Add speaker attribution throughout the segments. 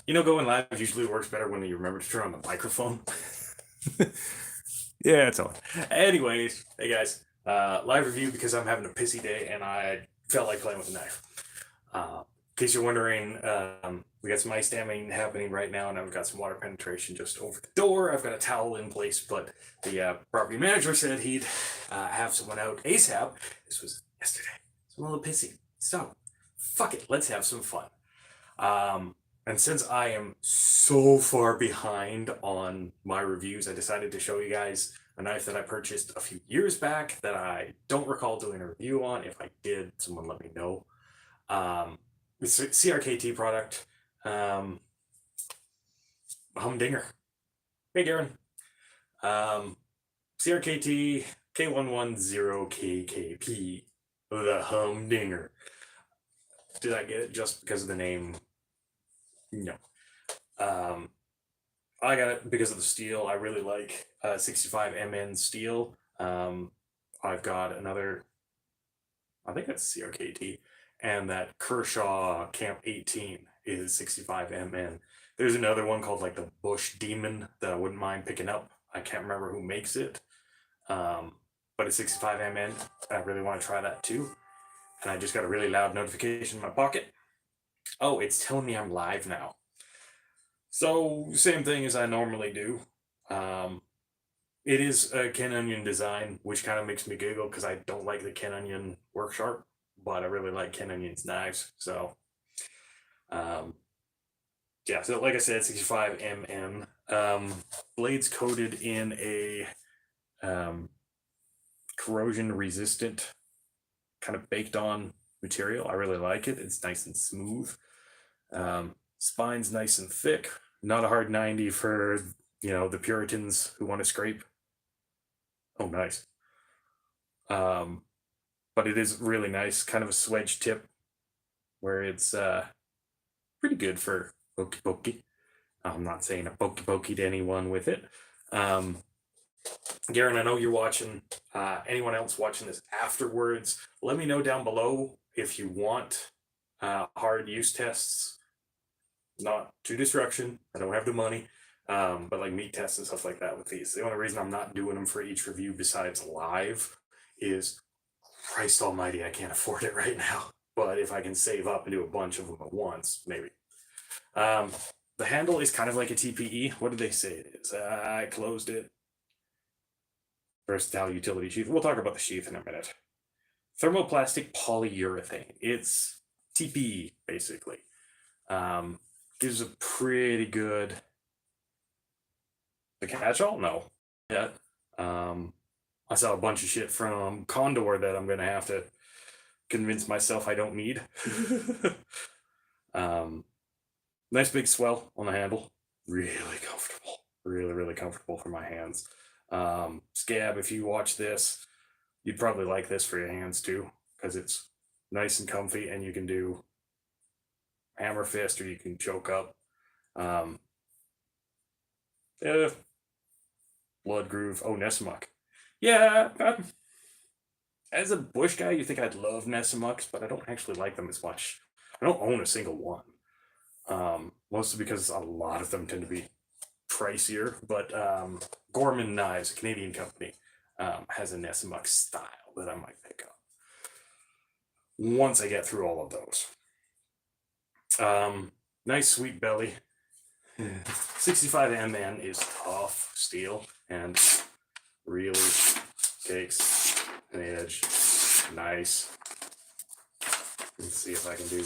Speaker 1: You know, going live usually works better when you remember to turn on the microphone.
Speaker 2: Yeah, it's on.
Speaker 1: Anyways, hey guys, live review because I'm having a pissy day and I felt like playing with a knife. In case you're wondering, we got some ice damming happening right now, and I've got some water penetration just over the door. I've got a towel in place, but the property manager said he'd have someone out ASAP. This was yesterday, so I'm a little pissy. So, fuck it, let's have some fun. And since I am so far behind on my reviews, I decided to show you guys a knife that I purchased a few years back that I don't recall doing a review on. If I did, someone let me know. It's a CRKT product, um, Humdinger. Hey, Darren. Um, CRKT K110KKP, the Humdinger. Did I get it just because of the name? No. Um, I got it because of the steel. I really like 65 MN steel. I've got another, I think that's CRKT, and that Kershaw Camp 18 is 65 MN. There's another one called like the Bush Demon that I wouldn't mind picking up. I can't remember who makes it, um, but it's 65 MN. I really want to try that too. And I just got a really loud notification in my pocket. Oh, it's telling me I'm live now. So, same thing as I normally do. Um, it is a Ken Onion design, which kind of makes me giggle because I don't like the Ken Onion work sharp, but I really like Ken Onion's knives. So, um, yeah, so like I said, 65 mm. Blades coated in a um, corrosion resistant, kind of baked on material. I really like it. It's nice and smooth. Spine's nice and thick. Not a hard 90 for, the Puritans who want to scrape. Oh, nice. Um, but it is really nice, kind of a swedge tip where it's pretty good for pokey pokey. I'm not saying a pokey pokey to anyone with it. Um, Garen, I know you're watching. Anyone else watching this afterwards, let me know down below if you want hard use tests. Not to destruction. I don't have the money. But like meat tests and stuff like that with these. The only reason I'm not doing them for each review besides live is Christ almighty, I can't afford it right now. But if I can save up and do a bunch of them at once, maybe. Um, the handle is kind of like a TPE. What did they say it is? I closed it. Versatile utility sheath. We'll talk about the sheath in a minute. Thermoplastic polyurethane. It's TPE, basically. Gives a pretty good. The catch-all? No. Yeah. I saw a bunch of shit from Condor that I'm going to have to convince myself I don't need. Nice big swell on the handle. Really comfortable. Really, really comfortable for my hands. Scab, if you watch this, you'd probably like this for your hands too, because it's nice and comfy and you can do hammer fist or you can choke up. Yeah, blood groove. Oh, Nessamuk. Yeah, as a bush guy, you think I'd love Nessamuks, but I don't actually like them as much. I don't own a single one. Mostly because a lot of them tend to be pricier, but Gorman Knives, a Canadian company, has a Nessamuk style that I might pick up once I get through all of those. Nice sweet belly. 65 MN is tough steel and really takes an edge. Nice. Let's see if I can do.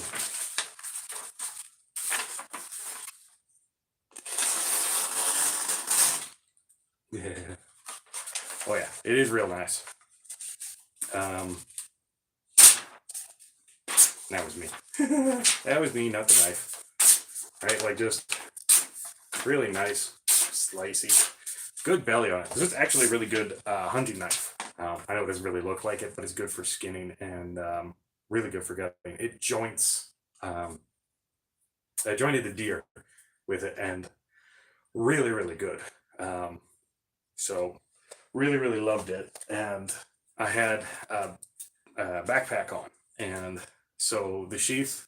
Speaker 1: Yeah. Oh yeah, it is real nice. That was me. That was me, not the knife. Right, like just really nice, slicey. Good belly on it. This is actually a really good hunting knife. I know it doesn't really look like it, but it's good for skinning and really good for gutting. It joints. I jointed the deer with it and really, really good. So really, really loved it. And I had a backpack on. And so the sheath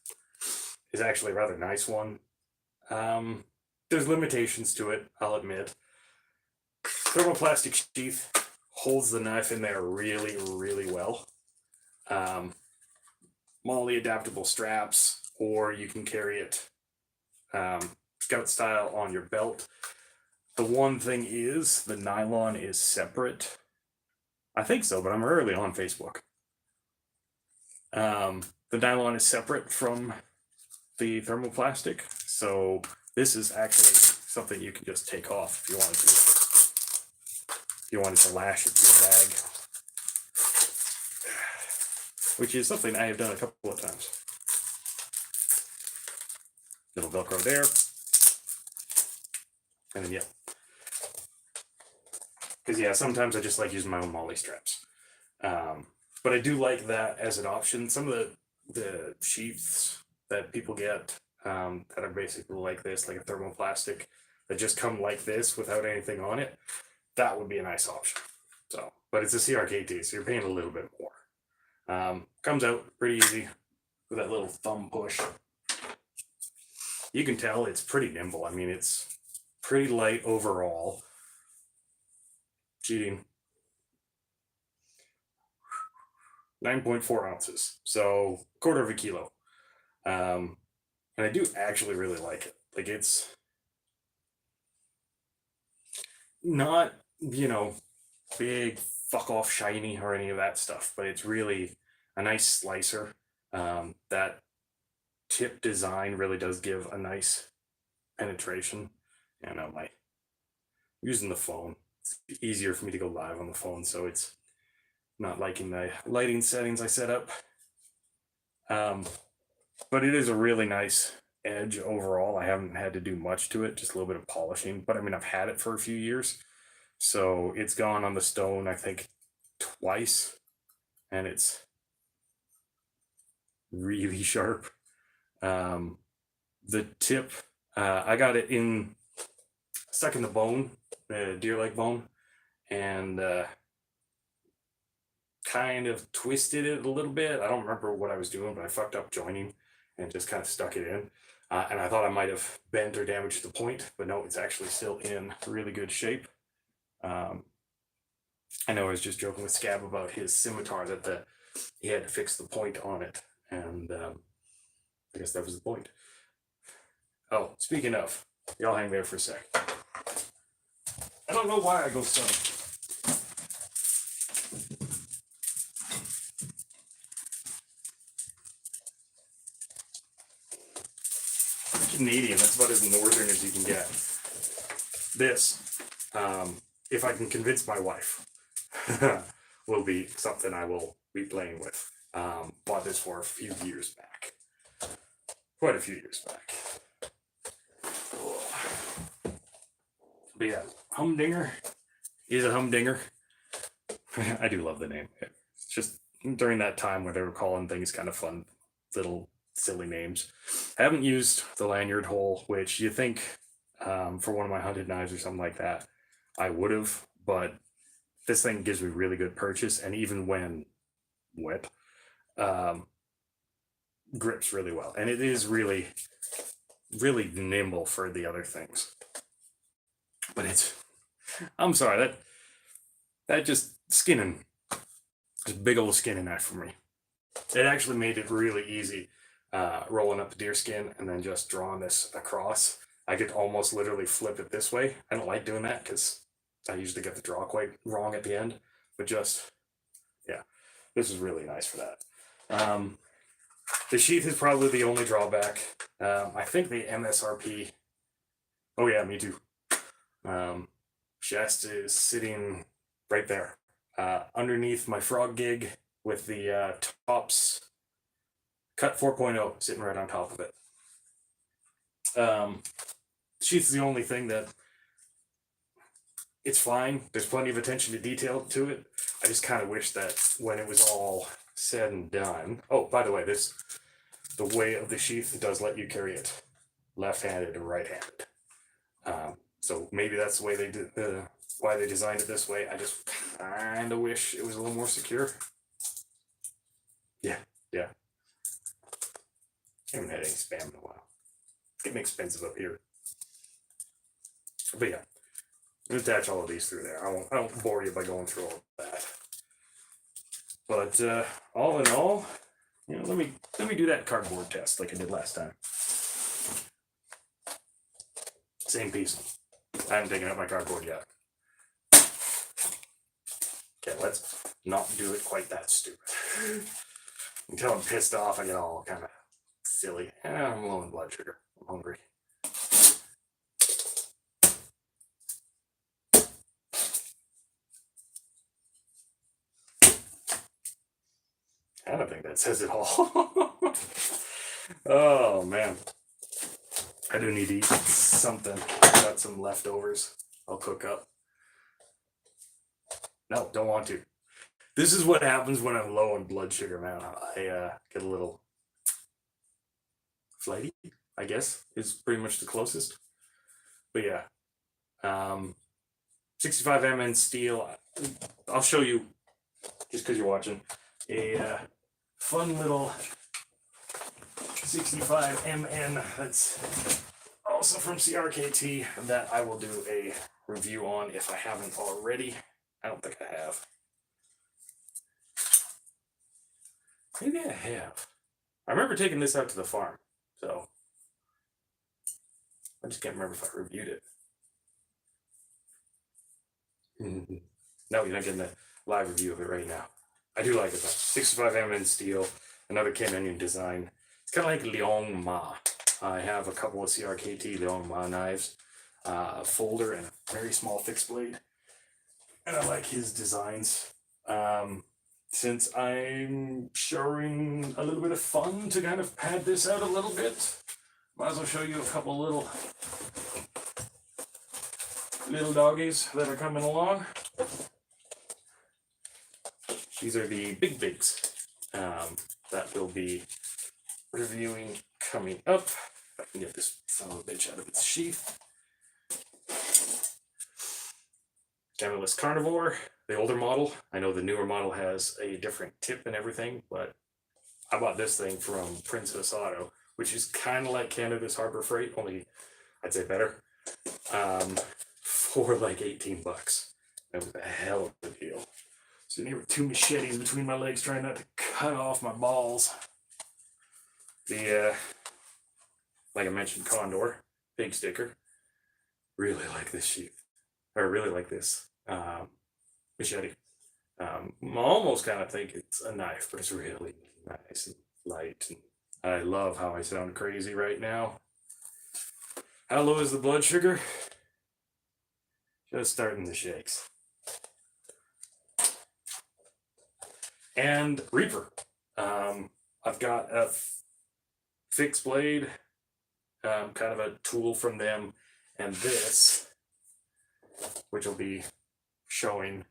Speaker 1: is actually a rather nice one. There's limitations to it, I'll admit. Thermoplastic sheath holds the knife in there really, really well. MOLLE adaptable straps, or you can carry it scout style on your belt. The one thing is the nylon is separate. I think so, but I'm rarely on Facebook. The nylon is separate from the thermoplastic, so this is actually something you can just take off if you wanted to. If you wanted to lash it to your bag, which is something I have done a couple of times. Little Velcro there, and then yeah. Because yeah, sometimes I just like using my own MOLLE straps. But I do like that as an option. Some of the sheaths that people get that are basically like this, like a thermoplastic, that just come like this without anything on it, that would be a nice option. So, but it's a CRKT, so you're paying a little bit more. Comes out pretty easy with that little thumb push. You can tell it's pretty nimble. I mean, it's pretty light overall. Cheating. 9.4 ounces, so quarter of a kilo. And I do actually really like it. Like, it's not, big fuck off shiny or any of that stuff, but it's really a nice slicer. That tip design really does give a nice penetration. And I'm using the phone. It's easier for me to go live on the phone, so it's not liking the lighting settings I set up. But it is a really nice edge overall. I haven't had to do much to it, just a little bit of polishing. But I mean, I've had it for a few years, so it's gone on the stone, I think, twice, and it's really sharp. The tip, I got it stuck in the bone, the deer leg bone, and kind of twisted it a little bit. I don't remember what I was doing, but I fucked up joining and just kind of stuck it in. And I thought I might have bent or damaged the point, but no, it's actually still in really good shape. I know I was just joking with Scab about his scimitar that he had to fix the point on it, and I guess that was the point. Oh, speaking of, y'all hang there for a sec. I don't know why I go so. Canadian, that's about as northern as you can get. This, if I can convince my wife, will be something I will be playing with. Bought this for a few years back. Quite a few years back. But yeah, Humdinger is a Humdinger. I do love the name. It's just during that time where they were calling things kind of fun, little silly names. I haven't used the lanyard hole, which you think for one of my hunted knives or something like that, I would have, but this thing gives me really good purchase, and even when wet, grips really well, and it is really, really nimble for the other things. But I'm sorry, that just skinning, just big old skinning knife for me. It actually made it really easy rolling up the deer skin and then just drawing this across. I could almost literally flip it this way. I don't like doing that because I usually get the draw quite wrong at the end, but just, yeah, this is really nice for that. The sheath is probably the only drawback. I think the MSRP, oh yeah, me too. Chest is sitting right there, underneath my frog gig with the tops cut 4.0 sitting right on top of it. Sheath is the only thing that it's fine. There's plenty of attention to detail to it. I just kind of wish that when it was all said and done. Oh, by the way, the way of the sheath does let you carry it left-handed or right-handed. So maybe that's the way they did why they designed it this way. I just kind of wish it was a little more secure. Yeah. I haven't had any spam in a while. It's getting expensive up here. But yeah, attach all of these through there. I won't bore you by going through all of that. But all in all, you know, let me do that cardboard test like I did last time. Same piece. I haven't taken out my cardboard yet. Okay, let's not do it quite that stupid. Until I'm pissed off, I get all kind of silly. I'm low in blood sugar. I'm hungry. I don't think that says it all. Oh man, I do need to eat something. I got some leftovers. I'll cook up. No, don't want to. This is what happens when I'm low on blood sugar, man. I get a little flighty, I guess, is pretty much the closest. But yeah, 65 mn steel. I'll show you, just because you're watching, a fun little 65 mn that's also from CRKT that I will do a review on if I haven't already. I don't think I have. Maybe I have. I remember taking this out to the farm, so I just can't remember if I reviewed it. No, you're not getting a live review of it right now. I do like it though. 65 mn steel, another Canadian design. It's kind of like Liang Ma. I have a couple of CRKT Liang Ma knives, a folder and a very small fixed blade, and I like his designs. Since I'm showing a little bit of fun to kind of pad this out a little bit, might as well show you a couple little doggies that are coming along. These are the big bigs that we'll be reviewing coming up. If I can get this son of a bitch out of its sheath. Camelus Carnivore, the older model. I know the newer model has a different tip and everything, but I bought this thing from Princess Auto, which is kind of like Canada's Harbor Freight, only I'd say better, for like 18 bucks. That was a hell of a deal. Sitting here with two machetes between my legs trying not to cut off my balls. The, like I mentioned, Condor, big sticker. Really like this sheath. Or really like this machete. I almost kind of think it's a knife, but it's really nice and light. And I love how I sound crazy right now. How low is the blood sugar? Just starting the shakes. And Reaper. I've got a fixed blade, kind of a tool from them, and this, which will be showing.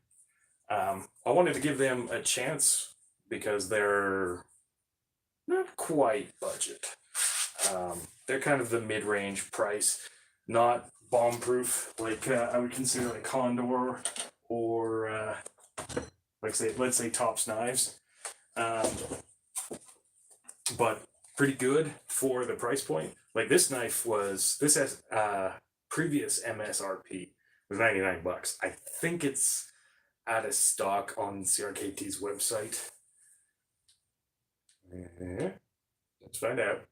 Speaker 1: I wanted to give them a chance because they're not quite budget. They're kind of the mid-range price, not bomb-proof like I would consider like Condor or let's say Tops knives, but pretty good for the price point. Like this knife this has previous MSRP was 99 bucks. I think it's out of stock on CRKT's website. Let's find out.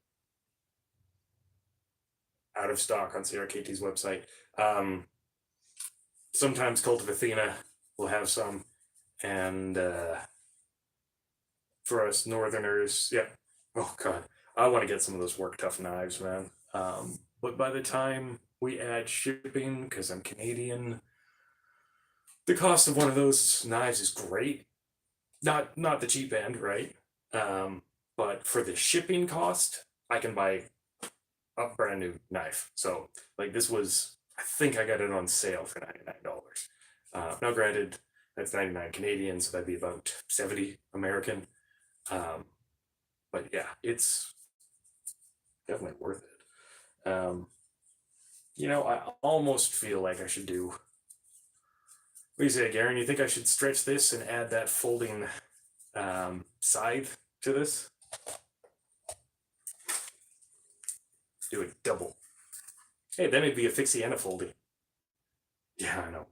Speaker 1: Out of stock on CRKT's website. Sometimes Cult of Athena will have some, and for us northerners, yeah. Oh god, I want to get some of those Work Tough knives, man. But by the time we add shipping, because I'm Canadian, the cost of one of those knives is great. Not the cheap end, right? But for the shipping cost, I can buy a brand new knife. So like this was, I think I got it on sale for $99. Now granted, that's 99 Canadian, so that'd be about 70 American. But yeah, it's definitely worth it. You know, I almost feel like I should do. What do you say, Garen? You think I should stretch this and add that folding scythe to this? Do it double. Hey, then it'd be a fixie and a foldy. Yeah, I know.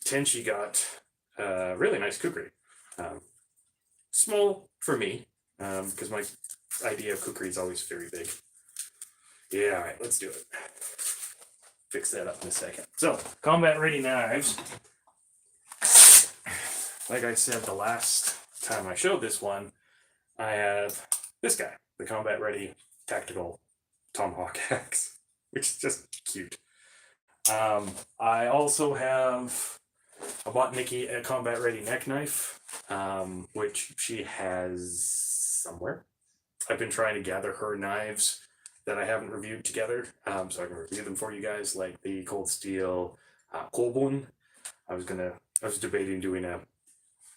Speaker 1: Tenchi got a really nice kukri. Small for me, because my idea of kukri is always very big. Yeah, all right, let's do it. Fix that up in a second. So, combat ready knives. Like I said the last time I showed this one, I have this guy, the combat ready tactical tomahawk axe, which is just cute. I also have, I bought Nikki a combat ready neck knife, which she has somewhere. I've been trying to gather her knives that I haven't reviewed together, so I can review them for you guys, like the Cold Steel Kobun. I was debating doing a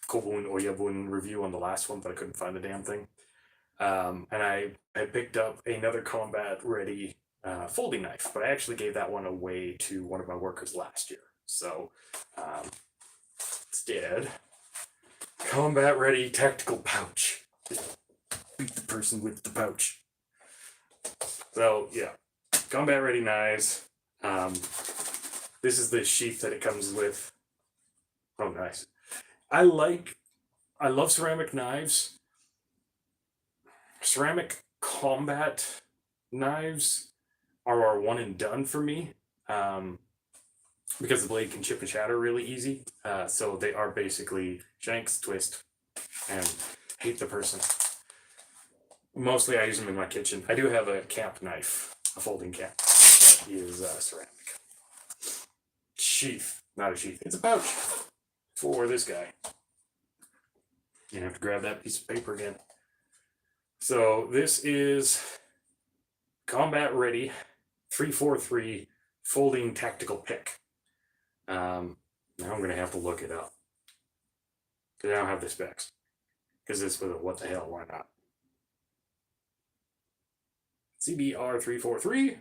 Speaker 1: Kobun Oyabun review on the last one, but I couldn't find the damn thing. And I picked up another combat ready folding knife, but I actually gave that one away to one of my workers last year. So instead, combat ready tactical pouch. Beat the person with the pouch. So yeah, combat ready knives. This is the sheath that it comes with. Oh, nice. I love ceramic knives. Ceramic combat knives are our one and done for me, because the blade can chip and shatter really easy. So they are basically shanks, twist, and hate the person. Mostly I use them in my kitchen. I do have a camp knife, a folding camp, that is ceramic. Sheath, not a sheath, it's a pouch for this guy. You have to grab that piece of paper again. So this is combat ready 343 folding tactical pick. Now I'm gonna have to look it up because I don't have the specs. Because this was a what the hell, why not? CBR 343.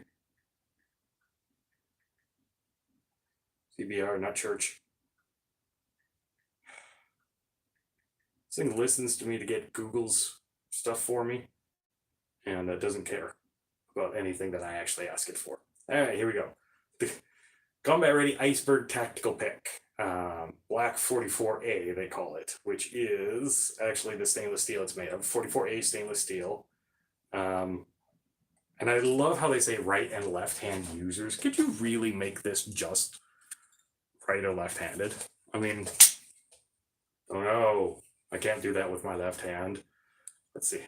Speaker 1: CBR, not church. This thing listens to me to get Google's stuff for me, and it doesn't care about anything that I actually ask it for. All right, here we go. The combat ready iceberg tactical pick, black 44A they call it, which is actually the stainless steel it's made of, 44A stainless steel. And I love how they say right and left hand users. Could you really make this just right or left handed? I mean, oh no, I can't do that with my left hand. Let's see.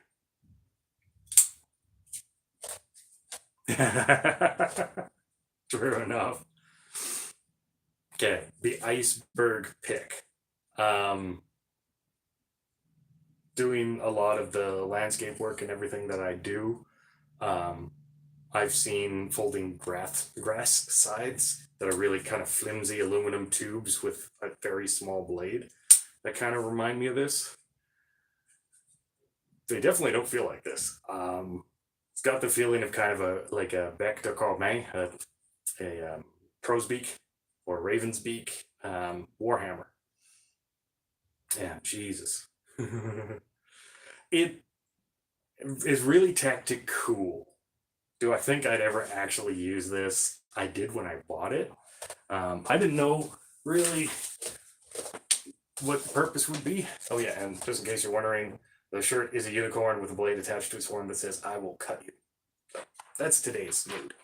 Speaker 1: True enough. Okay, the iceberg pick. Doing a lot of the landscape work and everything that I do, I've seen folding grass sides that are really kind of flimsy aluminum tubes with a very small blade that kind of remind me of this. They definitely don't feel like this. It's got the feeling of kind of like a bec de corbeil, a crow's beak or raven's beak warhammer. Yeah, Jesus. It is really tactic cool. Do I think I'd ever actually use this? I did when I bought it. I didn't know really what the purpose would be. Oh yeah, and just in case you're wondering, the shirt is a unicorn with a blade attached to its horn that says, "I will cut you." So that's today's mood.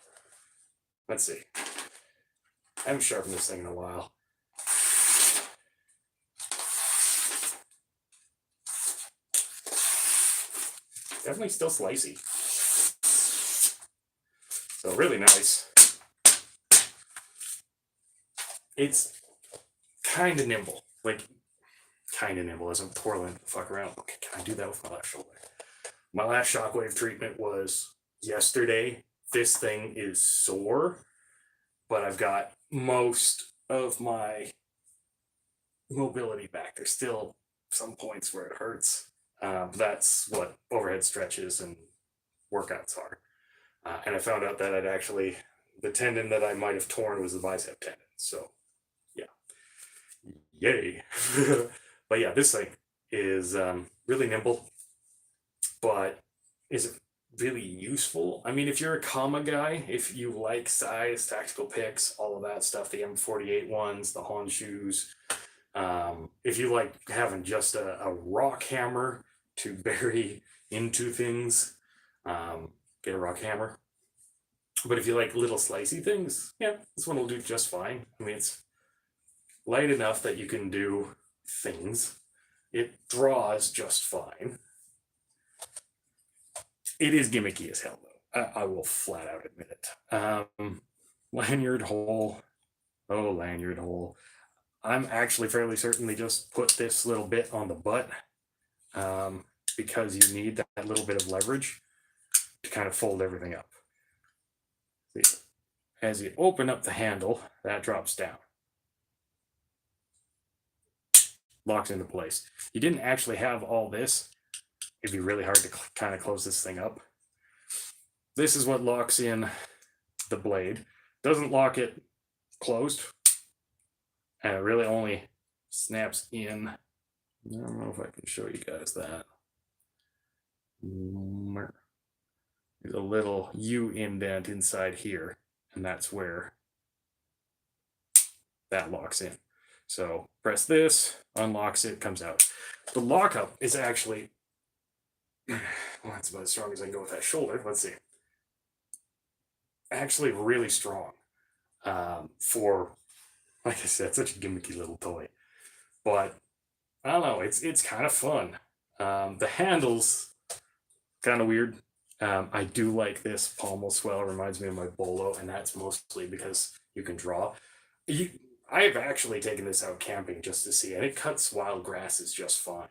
Speaker 1: Let's see. I haven't sharpened this thing in a while. Definitely still slicey. So really nice. It's kind of nimble. Like, kind of nimble as I'm twirling the fuck around. Okay, can I do that with my left shoulder? My last shockwave treatment was yesterday. This thing is sore, but I've got most of my mobility back. There's still some points where it hurts. That's what overhead stretches and workouts are. And I found out that I'd actually, the tendon that I might have torn was the bicep tendon. So, yeah. Yay. But yeah, this thing is really nimble. but is it really useful? I mean, if you're a comma guy, if you like size, tactical picks, all of that stuff, the M48 ones, the Honshoes, if you like having just a rock hammer to bury into things, get a rock hammer. But if you like little slicey things, yeah, this one will do just fine. I mean, it's light enough that you can do things. It draws just fine. It is gimmicky as hell, though. I will flat out admit it. Lanyard hole. Oh, lanyard hole. I'm actually fairly certain they just put this little bit on the butt because you need that little bit of leverage to kind of fold everything up. See, as you open up the handle, that drops down. Locks into place. You didn't actually have all this. It'd be really hard to kind of close this thing up. This is what locks in the blade. Doesn't lock it closed. And it really only snaps in. I don't know if I can show you guys that. There's a little U indent inside here, and that's where that locks in. So press this, unlocks it, comes out. The lockup is actually, well, that's about as strong as I can go with that shoulder. Let's see. Actually really strong for, like I said, such a gimmicky little toy. But I don't know, it's kind of fun. The handle's kind of weird. I do like this pommel swell. It reminds me of my bolo, and that's mostly because you can draw. I've actually taken this out camping just to see, and it cuts wild grasses just fine.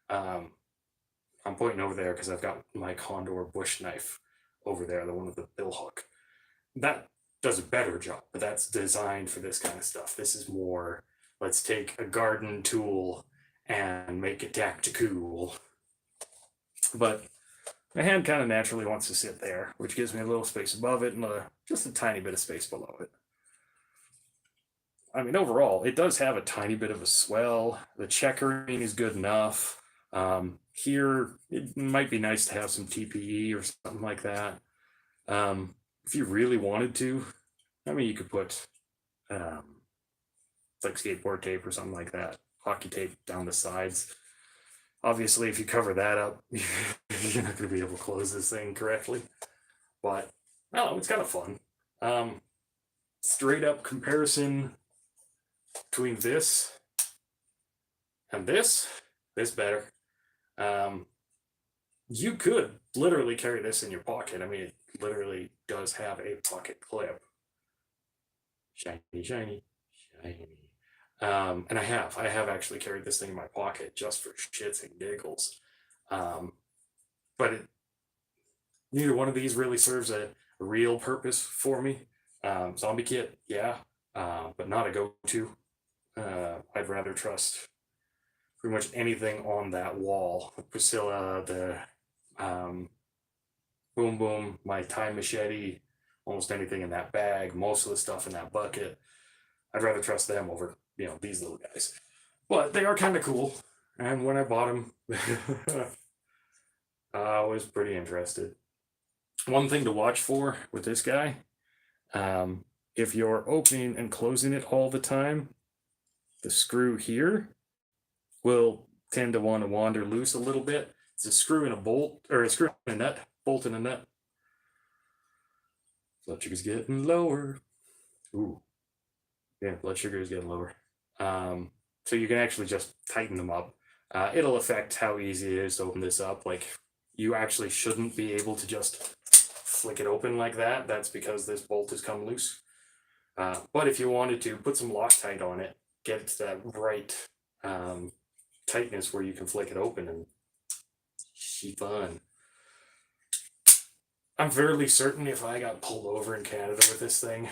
Speaker 1: I'm pointing over there because I've got my Condor bush knife over there, the one with the bill hook. That does a better job, but that's designed for this kind of stuff. This is more, let's take a garden tool and make it tactical. But my hand kind of naturally wants to sit there, which gives me a little space above it and just a tiny bit of space below it. I mean, overall, it does have a tiny bit of a swell. The checkering is good enough. Here, it might be nice to have some TPE or something like that. If you really wanted to, I mean, you could put like skateboard tape or something like that, hockey tape down the sides. Obviously, if you cover that up, you're not going to be able to close this thing correctly. But, I don't know, it's kind of fun. Straight up comparison between this and this better. You could literally carry this in your pocket. I mean, it literally does have a pocket clip. Shiny, shiny, shiny. And I have actually carried this thing in my pocket just for shits and giggles. But neither one of these really serves a real purpose for me. Zombie kit, yeah, but not a go-to. I'd rather trust pretty much anything on that wall. Priscilla, the Boom Boom, my time machete, almost anything in that bag, most of the stuff in that bucket. I'd rather trust them over, these little guys. But they are kind of cool. And when I bought them, I was pretty interested. One thing to watch for with this guy, if you're opening and closing it all the time, the screw here will tend to want to wander loose a little bit. It's a screw in a bolt, or a screw in a nut, bolt in a nut. Blood sugar's getting lower. Ooh. Yeah, blood sugar is getting lower. So you can actually just tighten them up. It'll affect how easy it is to open this up. Like, you actually shouldn't be able to just flick it open like that. That's because this bolt has come loose. But if you wanted to, put some Loctite on it, get it to that right tightness where you can flick it open, and she fun. I'm fairly certain if I got pulled over in Canada with this thing,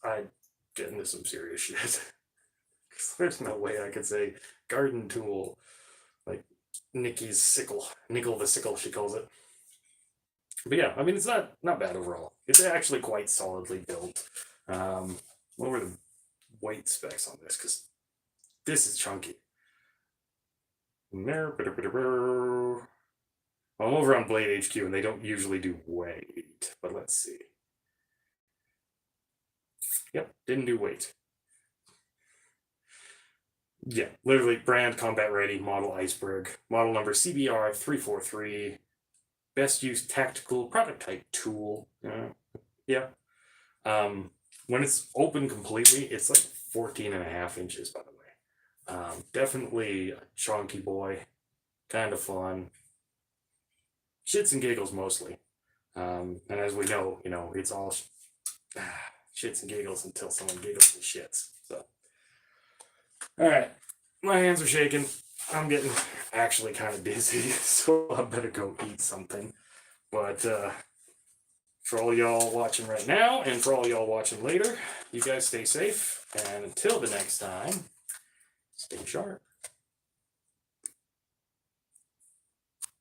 Speaker 1: I'd get into some serious shit. There's no way I could say garden tool, like Nikki's sickle, Nickel the sickle, she calls it. But yeah, I mean, it's not bad overall. It's actually quite solidly built. What were the weight specs on this? Because this is chunky. I'm over on Blade HQ, and they don't usually do weight, but let's see. Yep, didn't do weight. Yeah, literally brand combat ready, model iceberg, model number CBR 343, best used tactical prototype tool. Yeah. When it's open completely, it's like 14.5 inches, by the way. Definitely a chunky boy, kind of fun. Shits and giggles mostly. And as we know, it's all shits and giggles until someone giggles and shits. So, all right, my hands are shaking. I'm getting actually kind of dizzy, so I better go eat something. But for all y'all watching right now, and for all y'all watching later, you guys stay safe. And until the next time, stay sharp.